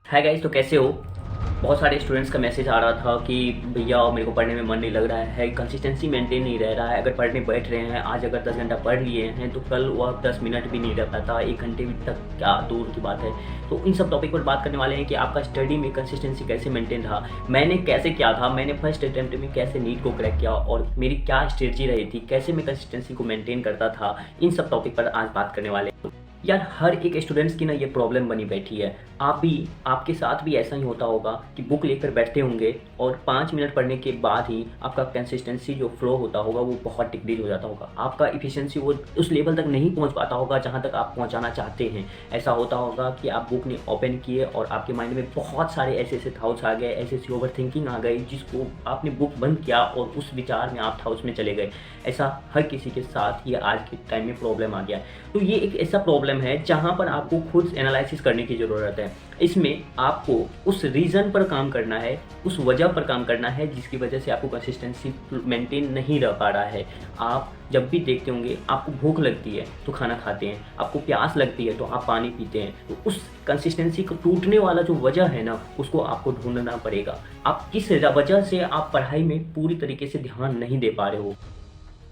Hi guys, तो कैसे हो। बहुत सारे स्टूडेंट्स का मैसेज आ रहा था कि भैया मेरे को पढ़ने में मन नहीं लग रहा है, कंसिस्टेंसी मेंटेन नहीं रह रहा है। अगर पढ़ने बैठ रहे हैं, आज अगर 10 घंटा पढ़ लिए हैं तो कल वह 10 मिनट भी नहीं रह पाता, 1 घंटे तक क्या दूर की बात है। तो इन सब टॉपिक पर बात करने वाले हैं कि आपका स्टडी में कंसिस्टेंसी कैसे मेंटेन रहा, मैंने कैसे किया था, मैंने फर्स्ट अटेम्प्ट में कैसे नीट को क्रैक किया और मेरी क्या स्ट्रेटजी रही थी, कैसे मैं कंसिस्टेंसी को मेंटेन करता था। इन सब टॉपिक पर आज बात करने वाले हैं। यार, हर एक स्टूडेंट्स की ना ये प्रॉब्लम बनी बैठी है। आपके साथ भी ऐसा ही होता होगा कि बुक लेकर बैठते होंगे और 5 मिनट पढ़ने के बाद ही आपका कंसिस्टेंसी जो फ्लो होता होगा वो बहुत डिक्रीज हो जाता होगा। आपका एफिशिएंसी वो उस लेवल तक नहीं पहुंच पाता होगा जहां तक आप पहुंचाना चाहते हैं। ऐसा होता होगा कि आप बुक ने ओपन किए और आपके माइंड में बहुत सारे ऐसे थाउट्स आ गए, ऐसी ओवर थिंकिंग आ गई, जिसको आपने बुक बंद किया और उस विचार में आप थाउट्स में चले गए। ऐसा हर किसी के साथ ये आज के टाइम में प्रॉब्लम आ गया है। तो ये एक ऐसा प्रॉब्लम है जहाँ पर आपको खुद एनालिसिस करने की ज़रूरत है। इसमें आपको उस रीज़न पर काम करना है, उस वजह पर काम करना है जिसकी वजह से आपको कंसिस्टेंसी मेंटेन नहीं रह पा रहा है। आप जब भी देखते होंगे, आपको भूख लगती है तो खाना खाते हैं, आपको प्यास लगती है तो आप पानी पीते हैं। तो उस कंसिस्टेंसी को टूटने वाला जो वजह है ना, उसको आपको ढूंढना पड़ेगा। आप किस वजह से आप पढ़ाई में पूरी तरीके से ध्यान नहीं दे पा रहे हो।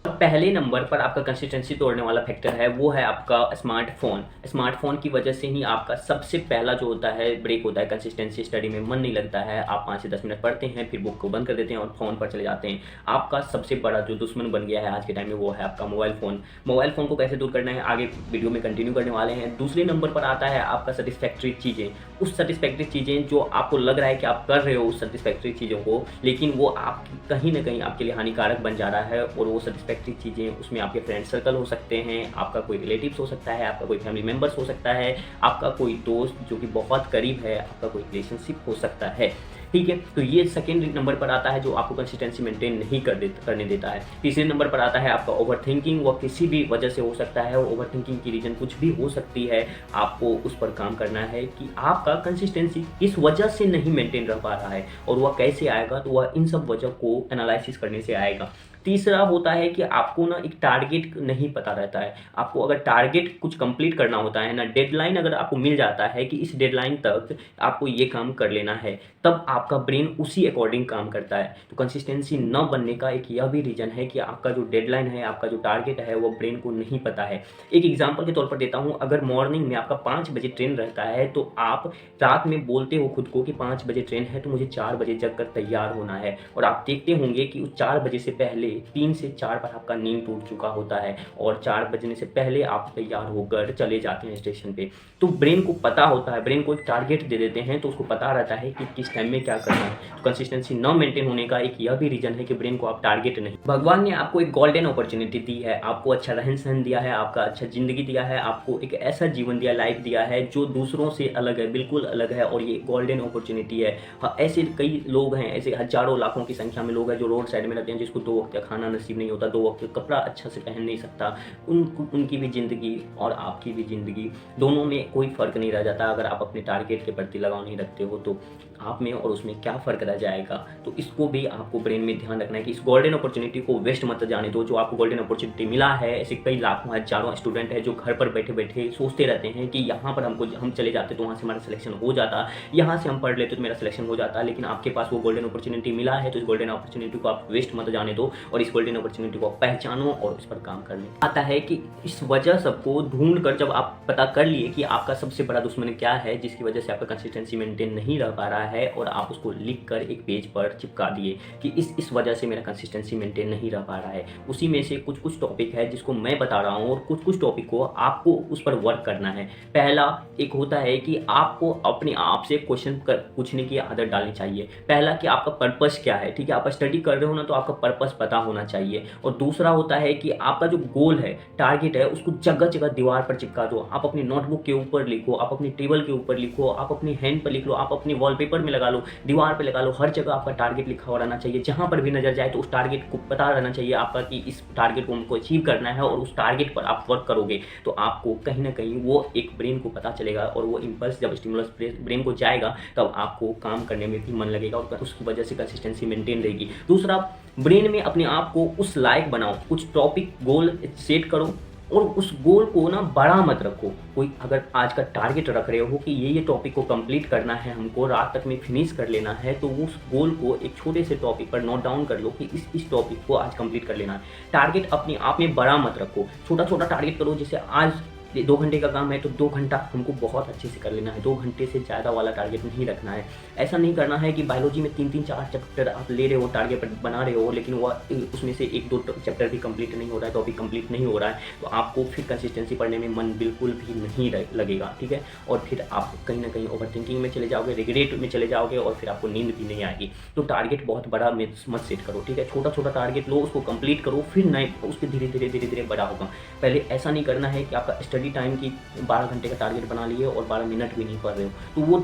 पहले नंबर पर आपका कंसिस्टेंसी तोड़ने वाला फैक्टर है वो है आपका स्मार्टफ़ोन। स्मार्टफ़ोन की वजह से ही आपका सबसे पहला जो होता है ब्रेक होता है कंसिस्टेंसी। स्टडी में मन नहीं लगता है, आप 5 से 10 मिनट पढ़ते हैं, फिर बुक को बंद कर देते हैं और फ़ोन पर चले जाते हैं। आपका सबसे बड़ा जो दुश्मन बन गया है आज के टाइम में वो है आपका मोबाइल फ़ोन। मोबाइल फ़ोन को कैसे दूर करना है आगे वीडियो में कंटिन्यू करने वाले हैं। दूसरे नंबर पर आता है आपका सेटिस्फैक्ट्री चीज़ें। उस सेटिस्फैक्ट्री चीज़ें जो आपको लग रहा है कि आप कर रहे हो उस सेटिस्फैक्ट्री चीज़ों को, लेकिन वो आपकी कहीं न कहीं आपके लिए हानिकारक बन जा रहा है। और वो सेटिस्फैक्ट्री चीज़ें, उसमें आपके फ्रेंड सर्कल हो सकते हैं, आपका कोई रिलेटिव्स हो सकता है, आपका कोई फैमिली मेम्बर्स हो सकता है, आपका कोई दोस्त जो कि बहुत करीब है, आपका कोई रिलेशनशिप हो सकता है। ठीक है, तो ये सेकेंड नंबर पर आता है जो आपको कंसिस्टेंसी मेंटेन नहीं करने देता है। तीसरे नंबर पर आता है आपका ओवर थिंकिंग। वो किसी भी वजह से हो सकता है, ओवर थिंकिंग की रीज़न कुछ भी हो सकती है। आपको उस पर काम करना है कि आपका कंसिस्टेंसी किस वजह से नहीं मेंटेन रह पा रहा है और वह कैसे आएगा। तो वह इन सब वजह को एनालिसिस करने से आएगा। तीसरा होता है कि आपको ना एक टारगेट नहीं पता रहता है। आपको अगर टारगेट कुछ कंप्लीट करना होता है ना, डेडलाइन अगर आपको मिल जाता है कि इस डेडलाइन तक आपको ये काम कर लेना है, तब आपका ब्रेन उसी अकॉर्डिंग काम करता है। तो कंसिस्टेंसी न बनने का एक यह भी रीज़न है कि आपका जो डेडलाइन है, आपका जो टारगेट है, वो ब्रेन को नहीं पता है। एक एग्जांपल के तौर पर देता हूँ, अगर मॉर्निंग में आपका 5 बजे ट्रेन रहता है तो आप रात में बोलते हो खुद को कि 5 बजे ट्रेन है तो मुझे 4 बजे जग कर तैयार होना है। और आप देखते होंगे कि उस 4 बजे से पहले 3 से 4 बार आपका नींद टूट चुका होता है और 4 बजने से पहले आप तैयार होकर चले जाते हैं स्टेशन पे। तो ब्रेन को पता होता है, ब्रेन को एक टारगेट दे देते हैं तो उसको पता रहता है कि किस टाइम में क्या करना है। तो कंसिस्टेंसी न मेंटेन होने का एक यह भी रीजन है कि ब्रेन को आप टारगेट नहीं। भगवान ने आपको एक गोल्डन अपॉर्चुनिटी दी है, आपको अच्छा रहन सहन दिया है, आपका अच्छा जिंदगी दिया है, आपको एक ऐसा जीवन दिया, लाइफ दिया है जो दूसरों से अलग है, बिल्कुल अलग है। और ये गोल्डन अपॉर्चुनिटी है। हाँ, ऐसे कई लोग हैं, ऐसे हजारों लाखों की संख्या में लोग हैं जो रोड साइड में रहते हैं, जिसको 2 वक्त का खाना नसीब नहीं होता, 2 वक्त का कपड़ा अच्छा से पहन नहीं सकता। उनकी भी ज़िंदगी और आपकी भी ज़िंदगी, दोनों में कोई फ़र्क नहीं रह जाता। अगर आप अपने टारगेट के प्रति लगाव नहीं रखते हो तो आप में और उसमें क्या फ़र्क रह जाएगा। तो इसको भी आपको ब्रेन में ध्यान रखना है कि इस गोल्डन अपॉर्चुनिटी को वेस्ट मत जाने दो। जो आपको गोल्डन अपॉर्चुनिटी मिला है, ऐसे कई लाखों हजारों स्टूडेंट हैं जो घर पर बैठे बैठे सोचते रहते हैं कि यहाँ पर हम चले जाते तो वहाँ से हमारा सिलेक्शन हो जाता, यहाँ से हम पढ़ लेते तो मेरा सिलेक्शन हो जाता। लेकिन आपके पास वो गोल्डन अपॉर्चुनिटी मिला है तो इस गोल्डन अपॉर्चुनिटी को आप वेस्ट मत जाने दो और इस गोल्डन अपॉर्चुनिटी को आप पहचानो और उस पर काम करने आता है कि इस वजह सबको ढूंढ कर जब आप पता कर लिए कि आपका सबसे बड़ा दुश्मन क्या है जिसकी वजह से आपका कंसिस्टेंसी मेंटेन नहीं रह पा रहा है, और आप उसको लिख कर एक पेज पर चिपका दिए कि इस वजह से मेरा कंसिस्टेंसी मेंटेन नहीं रह पा रहा है। उसी में से कुछ टॉपिक है जिसको मैं बता रहा हूँ और कुछ टॉपिक को आपको उस पर वर्क करना है। पहला एक होता है कि आपको अपने आप से क्वेश्चन पूछने की आदत डालनी चाहिए। पहला कि आपका पर्पस क्या है। ठीक है, आप स्टडी कर रहे हो ना तो आपका पर्पस पता होना चाहिए। और दूसरा होता है कि आपका जो गोल है, टारगेट है, उसको जगह जगह दीवार पर चिपका दो। आप अपनी नोटबुक के ऊपर लिखो, आप अपनी टेबल के ऊपर लिखो, आप अपनी हैंड पर लिख लो, आप अपने वॉलपेपर में लगा लो, दीवार पे लगा लो। हर जगह आपका टारगेट लिखा हुआ रहना चाहिए। जहाँ पर भी नजर जाए तो उस टारगेट को पता रहना चाहिए आपका कि इस टारगेट को हमको अचीव करना है, और उस टारगेट पर आप वर्क करोगे तो आपको कहीं ना कहीं वो एक ब्रेन को पता चलेगा, और वो इम्पल्स जब स्टिमुलस ब्रेन को जाएगा तब आपको काम करने में भी मन लगेगा और उसकी वजह से कंसिस्टेंसी मेंटेन रहेगी। दूसरा, ब्रेन में अपने आप को उस लायक बनाओ, कुछ टॉपिक गोल सेट करो और उस गोल को ना बड़ा मत रखो। कोई अगर आज का टारगेट रख रहे हो कि ये टॉपिक को कंप्लीट करना है, हमको रात तक में फिनिश कर लेना है, तो उस गोल को एक छोटे से टॉपिक पर नोट डाउन कर लो कि इस टॉपिक को आज कंप्लीट कर लेना है। टारगेट अपने आप में बड़ा मत रखो, छोटा छोटा टारगेट करो। जैसे आज 2 घंटे का काम है तो 2 घंटा हमको बहुत अच्छे से कर लेना है, 2 घंटे से ज़्यादा वाला टारगेट नहीं रखना है। ऐसा नहीं करना है कि बायोलॉजी में 3-3 4 चैप्टर आप ले रहे हो, टारगेट बना रहे हो, लेकिन वह उसमें से 1-2 चैप्टर भी कंप्लीट नहीं हो रहा है, टॉपिक कंप्लीट नहीं हो रहा है, तो आपको फिर कंसिस्टेंसी पढ़ने में मन बिल्कुल भी नहीं लगेगा, ठीक है। और फिर आप कहीं ना कहीं ओवर थिंकिंग में चले जाओगे, रिग्रेट में चले जाओगे, और फिर आपको नींद भी नहीं आएगी। तो टारगेट बहुत बड़ा मत सेट करो, ठीक है। छोटा छोटा टारगेट लो, उसको कंप्लीट करो, फिर नए उसके धीरे धीरे बड़ा होगा। पहले ऐसा नहीं करना है कि आपका स्टडी टाइम की 12 घंटे का टारगेट बना लिए और 12 मिनट भी नहीं पढ़ रहे हो, तो वो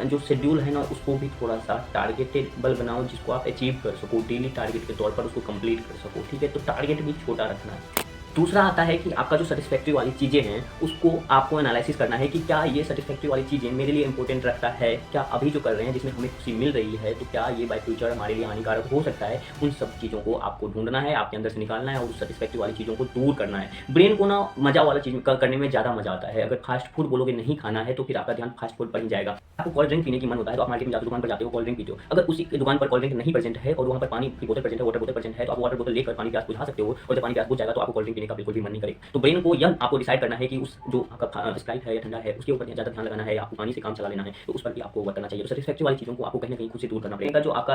जो शेड्यूल है ना, उसको भी थोड़ा सा टारगेटेबल बनाओ, जिसको आप अचीव कर सको, डेली टारगेट के तौर पर उसको कंप्लीट कर सको, ठीक है। तो टारगेट भी छोटा रखना है। दूसरा आता है कि आपका जो सेटिस्फैक्ट्री वाली चीज़ें हैं, उसको आपको एनालिसिस करना है कि क्या ये सेटिस्फैक्ट्री वाली चीज़ें मेरे लिए इंपॉर्टेंट रखता है, क्या अभी जो कर रहे हैं जिसमें हमें खुशी मिल रही है, तो क्या ये बाय फ्यूचर हमारे लिए हानिकारक हो सकता है। उन सब चीज़ों को आपको ढूंढना है, आपके अंदर से निकालना है और उस सेटिस्फैक्ट्री वाली चीज़ों को दूर करना है। ब्रेन को ना मजा वाला चीज़ करने में ज़्यादा मजा आता है। अगर फास्ट फूड बोलोगे नहीं खाना है, तो फिर आपका ध्यान फास्ट फूड पर ही जाएगा। आपको कोल्ड ड्रिंक पीने की मन होता है, तो आप मार्केट में जाते हो, दुकान पर जाते हो, कोल्ड ड्रिंक पीते हो। अगर उसी दुकान पर कोल्ड ड्रिंक नहीं प्रेजेंट है और वहाँ पर पानी की बोतल प्रेजेंट है, वाटर बोतल प्रेजेंट है, तो आप वाटर बोतल लेकर पानी प्यास बुझा सकते हो, और जब पानी प्यास बुझ जाएगा तो आपको कोल्ड ड्रिंक पीने का बिल्कुल भी मन नहीं करेगा। तो ब्रेन को यह आपको डिसाइड करना है कि उस जो आपका स्प्राइट है या ठंडा है, उसके ऊपर ज़्यादा ध्यान लगाना है, या आपको पानी से काम चला लेना है, तो उस पर भी आपको वर्क करना चाहिए। तो सेटिस्फैक्ट्री वाली चीज़ों को आपको कहीं ना कहीं खुद से दूर करना पड़ेगा। जो आपका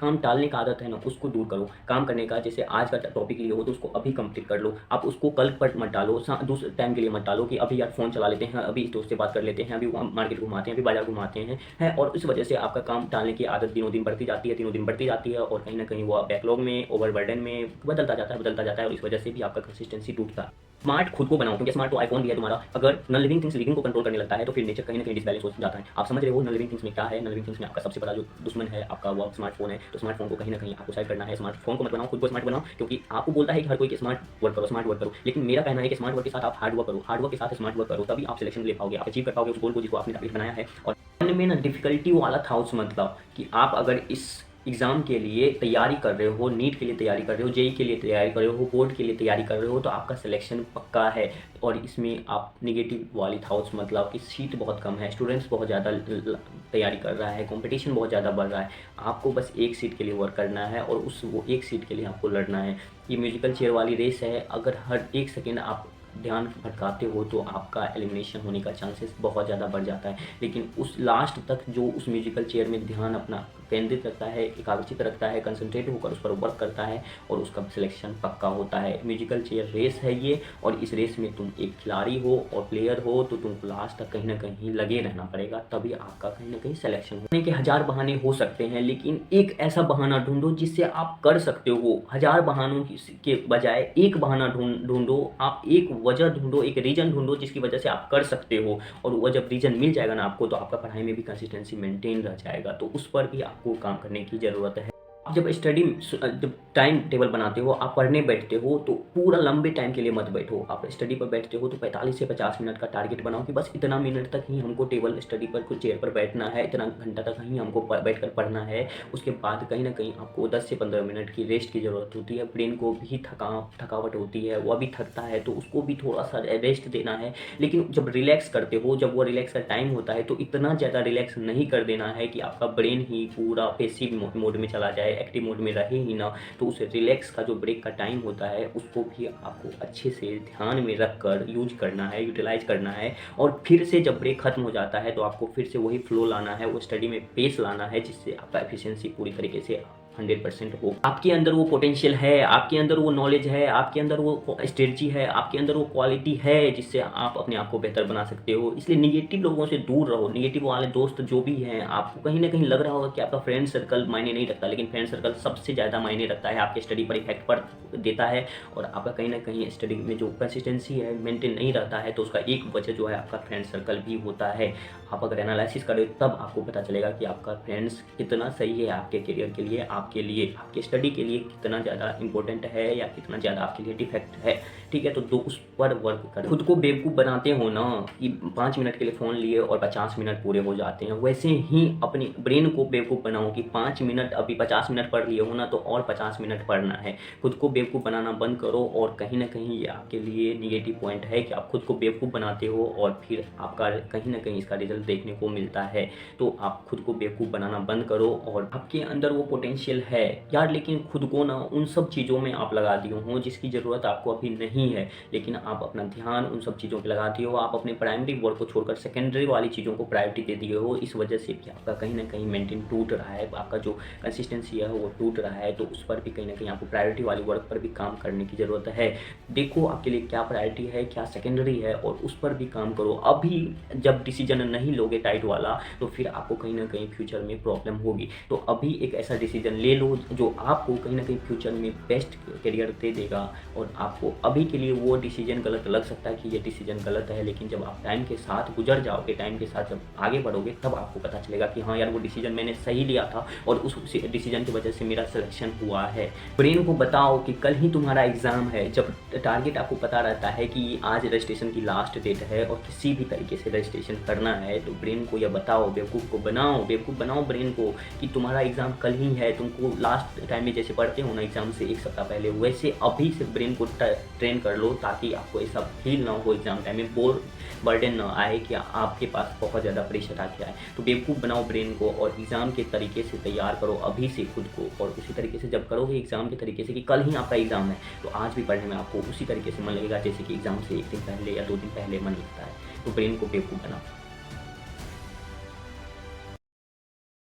काम टालने का आदत है ना, उसको दूर करो। काम करने का, जैसे आज का टॉपिक लिए हो तो उसको अभी कंप्लीट कर लो, आप उसको कल पर मत डालो, दूसरे टाइम के लिए मत डालो कि अभी यार फ़ोन चला लेते हैं, अभी इस दोस्त से बात कर लेते हैं, अभी मार्केट घुमाते हैं, अभी बाजार घुमाते हैं, और इस वजह से आपका काम टालने की आदत दिनों दिन बढ़ती जाती है, तीनों दिन बढ़ती जाती है, और कहीं ना कहीं वो बैकलॉग में, ओवरबर्डन में बदलता जाता है, और इस वजह से भी आपका कंसिस्टेंसी टूटता है। स्मार्ट खुद को बनाओ, क्योंकि स्मार्ट तो आईफोन भी है तुम्हारा। अगर नॉन लिविंग थिंग्स लिविंग को कंट्रोल करने लगता है, तो फिर नेचर कहीं ना कहीं डिसबैलेंस हो जाता है। आप समझ रहे हो नॉन लिविंग थिंग्स में क्या है। नॉन लिविंग थिंग्स में आपका सबसे बड़ा जो दुश्मन है आपका वो स्मार्टफोन है। तो स्मार्टफोन को कहीं ना कहीं आपको साइड करना है। स्मार्टफोन को मत बनाओ, खुद को स्मार्ट बनाओ, क्योंकि आपको बोलता है कि हर कोई स्मार्ट वर्क करो, लेकिन मेरा कहना है कि स्मार्ट वर्क के साथ आप हार्ड वर्क करो, हार्ड वर्क के साथ स्मार्ट वर्क करो, तभी आप सिलेक्शन ले पाओगे, आप अचीव कर पाओगे उस गोल को जिसको आपने टारगेट बनाया है। और मन में ना डिफिकल्टी वाला थाउट्स मतलब कि आप अगर इस एग्ज़ाम के लिए तैयारी कर रहे हो, नीट के लिए तैयारी कर रहे हो, जेई के लिए तैयारी कर रहे हो, बोर्ड के लिए तैयारी कर रहे हो, तो आपका सिलेक्शन पक्का है। और इसमें आप नेगेटिव वाली थाउट्स मतलब कि सीट बहुत कम है, स्टूडेंट्स बहुत ज़्यादा तैयारी कर रहा है, कंपटीशन बहुत ज़्यादा बढ़ रहा है, आपको बस एक सीट के लिए वर्क करना है और वो एक सीट के लिए आपको लड़ना है। ये म्यूजिकल चेयर वाली रेस है, अगर हर एक सेकेंड आप ध्यान भटकाते हो तो आपका एलिमिनेशन होने का चांसेस बहुत ज़्यादा बढ़ जाता है। लेकिन उस लास्ट तक जो उस म्यूजिकल चेयर में ध्यान अपना केंद्रित रखता है, एकाग्रचित रखता है, कंसंट्रेट होकर उस पर वर्क करता है, और उसका सिलेक्शन पक्का होता है। म्यूजिकल चेयर रेस है ये, और इस रेस में तुम एक खिलाड़ी हो और प्लेयर हो, तो तुमको लास्ट तक कहीं ना कहीं लगे रहना पड़ेगा, तभी आपका कहीं ना कहीं सिलेक्शन होने के 1000 बहाने हो सकते हैं, लेकिन एक ऐसा बहाना ढूंढो जिससे आप कर सकते हो। 1000 बहानों के बजाय एक बहाना ढूंढो, आप एक वजह ढूंढो, एक रीजन ढूंढो जिसकी वजह से आप कर सकते हो। और वो जब रीजन मिल जाएगा ना आपको, तो आपका पढ़ाई में भी कंसिस्टेंसी मेंटेन रह जाएगा, तो उस पर भी आपको काम करने की ज़रूरत है। आप जब टाइम टेबल बनाते हो, आप पढ़ने बैठते हो, तो पूरा लंबे टाइम के लिए मत बैठो। आप स्टडी पर बैठते हो तो 45 से 50 मिनट का टारगेट बनाओ कि बस इतना मिनट तक ही हमको टेबल स्टडी पर कुछ चेयर पर बैठना है, इतना घंटा तक ही हमको बैठकर पढ़ना है। उसके बाद कहीं ना कहीं आपको 10 से 15 मिनट की रेस्ट की ज़रूरत होती है। ब्रेन को भी थकावट होती है, वह भी थकता है, तो उसको भी थोड़ा सा रेस्ट देना है। लेकिन जब रिलैक्स करते हो, जब वो रिलैक्स का टाइम होता है, तो इतना ज़्यादा रिलैक्स नहीं कर देना है कि आपका ब्रेन ही पूरा पैसिव मोड में चला जाए, एक्टिव मोड में रहे ही ना। तो उस रिलैक्स का जो ब्रेक का टाइम होता है, उसको भी आपको अच्छे से ध्यान में रख कर यूज करना है, यूटिलाइज करना है। और फिर से जब ब्रेक खत्म हो जाता है, तो आपको फिर से वही फ्लो लाना है, वो स्टडी में पेस लाना है, जिससे आपका एफिशिएंसी पूरी तरीके से 100% हो। आपके अंदर वो पोटेंशियल है, आपके अंदर वो नॉलेज है, आपके अंदर वो स्ट्रेटजी है, आपके अंदर वो क्वालिटी है, जिससे आप अपने आप को बेहतर बना सकते हो। इसलिए निगेटिव लोगों से दूर रहो। निगेटिव वाले दोस्त जो भी हैं, आपको कहीं ना कहीं लग रहा होगा कि आपका फ्रेंड सर्कल मायने नहीं रखता, लेकिन फ्रेंड सर्कल सबसे ज़्यादा मायने रखता है, आपके स्टडी पर इफेक्ट पर देता है। और आपका कहीं ना कहीं स्टडी में जो कंसिस्टेंसी है मेंटेन नहीं रहता है, तो उसका एक वजह जो है आपका फ्रेंड सर्कल भी होता है। आप अगर एनालिसिस करें, तब आपको पता चलेगा कि आपका फ्रेंड्स कितना सही है आपके करियर के लिए, आपके लिए, आपके स्टडी के लिए कितना ज़्यादा इंपॉर्टेंट है या कितना ज़्यादा आपके लिए डिफेक्ट है, ठीक है। तो उस पर वर्क करें। खुद को बेवकूफ़ बनाते हो ना कि 5 मिनट के लिए फ़ोन लिए और 50 मिनट पूरे हो जाते हैं, वैसे ही अपनी ब्रेन को बेवकूफ़ बनाओ कि 5 मिनट, अभी 50 मिनट पढ़ लिए हो ना तो और 50 मिनट पढ़ना है। खुद को बेवकूफ़ बनाना बंद करो। और कहीं न कहीं ये आपके लिए नेगेटिव पॉइंट है कि आप खुद को बेवकूफ़ बनाते हो और फिर आपका कहीं न कहीं इसका रिज़ल्ट देखने को मिलता है। तो आप खुद को बेवकूफ़ बनाना बंद करो। और आपके अंदर वो पोटेंशियल है यार, लेकिन खुद को ना उन सब चीज़ों में आप लगा दिए हो जिसकी ज़रूरत आपको अभी नहीं है। लेकिन आप अपना ध्यान उन सब चीज़ों पे लगाते हो, आप अपने प्राइमरी वर्क को छोड़कर सेकेंडरी वाली चीज़ों को प्रायोरिटी दे दिए हो। इस वजह से भी आपका कहीं न कहीं मेंटेन टूट रहा है, आपका जो कंसिस्टेंसी है वो टूट रहा है। तो उस पर भी कहीं न कहीं आपको प्रायोरिटी वाली वर्क पर भी काम करने की ज़रूरत है। देखो आपके लिए क्या प्रायोरिटी है, क्या सेकेंडरी है, और उस पर भी काम करो। अभी जब डिसीजन नहीं लोगे टाइट वाला तो फिर आपको कहीं न कहीं फ्यूचर में प्रॉब्लम होगी। तो अभी एक ऐसा डिसीजन ले लो जो आपको कहीं न कहीं फ्यूचर में बेस्ट करियर दे देगा। और आपको अभी के लिए वो डिसीजन गलत लग सकता है कि ये डिसीजन गलत है, लेकिन जब आप टाइम के साथ गुजर जाओगे, टाइम के साथ जब आगे बढ़ोगे, तब आपको पता चलेगा कि हाँ यार, वो डिसीजन मैंने सही लिया था और उस डिसीजन की वजह से मेरा सिलेक्शन हुआ है। ब्रेन को बताओ कि कल ही तुम्हारा एग्ज़ाम है। जब टारगेट आपको पता रहता है कि आज रजिस्ट्रेशन की लास्ट डेट है और किसी भी तरीके से रजिस्ट्रेशन करना है, तो ब्रेन को यह बताओ, बेवकूफ़ बनाओ ब्रेन को कि तुम्हारा एग्ज़ाम कल ही है। तुमको लास्ट टाइम में जैसे पढ़ते हो ना एग्ज़ाम से 1 सप्ताह पहले, वैसे अभी से ब्रेन को ट्रेन कर लो ताकि आपको ऐसा फील ना हो एग्ज़ाम टाइम में, बर्डन ना आए कि आपके पास बहुत ज़्यादा प्रेशर आ गया है। तो बेवकूफ़ बनाओ ब्रेन को और एग्ज़ाम के तरीके से तैयार करो अभी से खुद को। और उसी तरीके से जब करोगे एग्ज़ाम के तरीके से कि कल ही आपका एग्ज़ाम है, तो आज भी पढ़ने में आपको उसी तरीके से मन लगेगा जैसे कि एग्ज़ाम से 1 दिन पहले या 2 दिन पहले मन लगता है। तो ब्रेन को बेवकूफ़ बनाओ।